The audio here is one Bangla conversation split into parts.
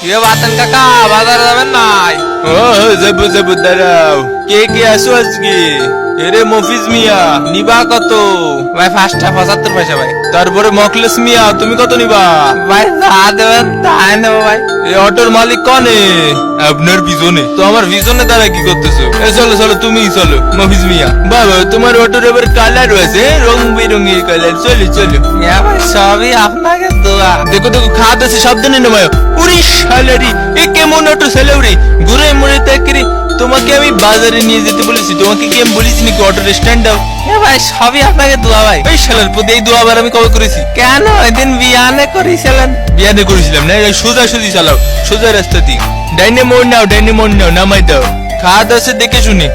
ये বাতেন কাকা বাজারে যাবেন নাই? ও যাবো যাবো দাঁড়াও। কে কে আসো আজকে? এরে মফিজ মিয়া নিবা কত? ভাই 5টা 75 পয়সা ভাই। তারপরে মখলেস মিয়া তুমি কত নিবা? ভাই যা দেবেন তাই নেবো ভাই। এই অটোর মালিক কনে? আপনার পিছনে তো আমার পিছনে দাঁড়া কি করতেছো? চলো চলো তুমি চলো মফিজ মিয়া। বাবা তোমার অটোর এবার কালার আছে রং বেরঙি কালার। চলো চলো ইয়া ভাই সবই আপনাকে দোয়া। দেখো দেখো খাদ আছে সাবধানে নেমায়। উড়ি শালারি এ কেমন অটো সেলেউরি ঘুরে মুড়ে তাকরি। তোমাকে আমি বাজারে নিয়ে যেতে বলেছি, তোমাকে কি আমি বলেছি নাকি অটোর স্ট্যান্ড দাও? এ ভাই সবই আপনাকে দোয়া ভাই। এই শালার প্রতি এই দোয়া আবার আমি কবে করেছি? কেন ওইদিন বিয়ানে করেছিলেন? বিয়ানে করেছিলাম না, এই সোজা সুজি চালাও সোজা রাস্তা দিয়ে। ডাইনে মোড় নাও ডাইনে মোড় নাও নামাই দাও। খাদ আছে দেখে শুনে।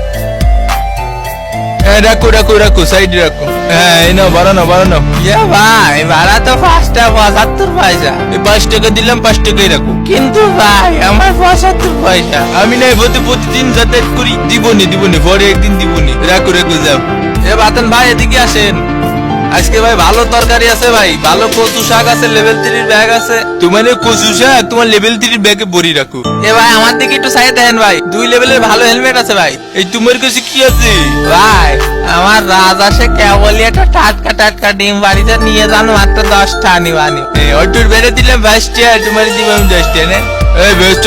হ্যাঁ রাখো রাখো রাখো সাইডে রাখো। হ্যাঁ এই নাও বাড়ানো বাড়ানো। ইয়া ভাই ভাড়া তো 5টা 75 পয়সা। এই 5 টাকা দিলাম 5 টাকাই রাখো। কিন্তু ভাই আমার 75 পয়সা। আমি নাই বলতে প্রতিদিন যাতায়াত করি। দিবনি পরে একদিন দিবনি। রাখো রাখো যাও। এ বাতেন ভাই এদিকে আসেন। আজকে ভাই ভালো তরকারি আছে ভাই, ভালো কচু শাক আছে, লেভেল 3 ব্যাগ আছে। তোমার কচু শাক তোমার লেভেল 3 ব্যাগে ভরি রাখো। এ ভাই আমার দিকে একটু সাইড দেন ভাই, 2 লেভেলের ভালো হেলমেট আছে ভাই। এই তোমার কাছে কি আছে? ভাই আমার রাজহাঁসে কেবলই একটা টাটকা টাটকা ডিম বাড়িতে নিয়ে যান, মাত্র 10টা নিবানি। এই অটোর বেড়ে দিলাম 22 টাকা, তোমার দিবাম 10 টাকা না। এই বেস্ট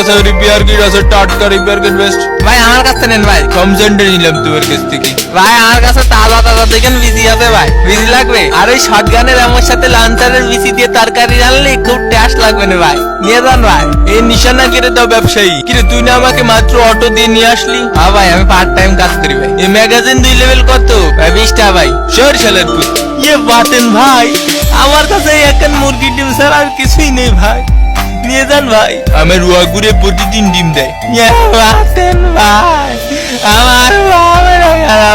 আছে রিপেয়ার কিট আছে টাটকা রিপেয়ার কিট বেস্ট। ভাই আমার কাছে নেন ভাই। কম সেন্টার নিলাম তোমার কাছ থেকে। ভাই আমার কাছে তাজা তাজা দেখেন বিসি আছে ভাই, বিসি লাগবে? আর ওই শটগানের আমার সাথে লাঞ্চারের বিসি দিয়ে তরকারি রান্নলে খুব টেস্ট লাগবে না ভাই, নিয়ে যান ভাই। এই নিশানা কেটে দাও ব্যবসায়ী। কিরে তুই না আমাকে মাত্র অটো দিয়ে নিয়ে আসলি? হ্যাঁ ভাই আমি পার্ট টাইম কাজ করি ভাই। এই ম্যাগাজিন 2 লেভেল কত? ভাই 20টা ভাই। সর শালার পুত। ইয়ে বাতেন ভাই আমার কাছে এখন মুরগি ডিম ছাড়া আর কিছুই নেই ভাই, নিয়ে যান ভাই। আমার রুয়া ঘুরে প্রতিদিন ডিম দেয়। ইয়ে বাতেন ভাই আমার বাবার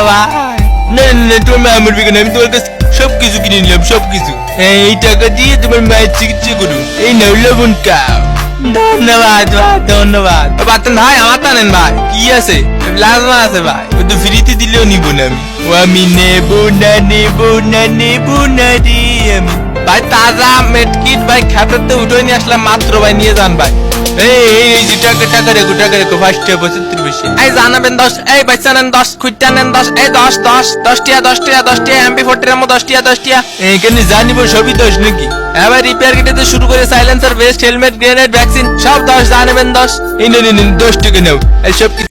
ভাই। না না না তোমার আমার বিজ্ঞান আমি তোমার কাছে সবকিছু কিনে নিলাম সবকিছু। এই টাকা দিয়ে তোমার মায়ের চিকিৎসা করুন। এই নাও লবণ খাও। ধন্যবাদ ভাই ধন্যবাদ। বাতেন ভাই আমার তা নেন ভাই। কি আছে? প্লাজমা আছে ভাই। ও তো ফ্রিতে দিলেও নিব না আমি। ও আমি নেবো না রে আমি। ভাই তাজা মেডকিট ভাই খাতাতে উঠে নিয়ে আসলাম মাত্র ভাই, নিয়ে যান ভাই। এই যে টাকা রেখো 5 টাকা 75 পয়সা। এই জানাবেন 10, এই বাচ্চা নেন 10, খুঁজতে নেন 10, এই 10 টিয়া MP40 এর মতো 10 টিয়া। এখানে জানিব সবই 10 নাকি? এবার রিপেয়ার কিটে শুরু করে silencer, best helmet, grenade, vaccine সব 10 জানাবেন 10। এই নেন 10 টাকা নাও। এই সব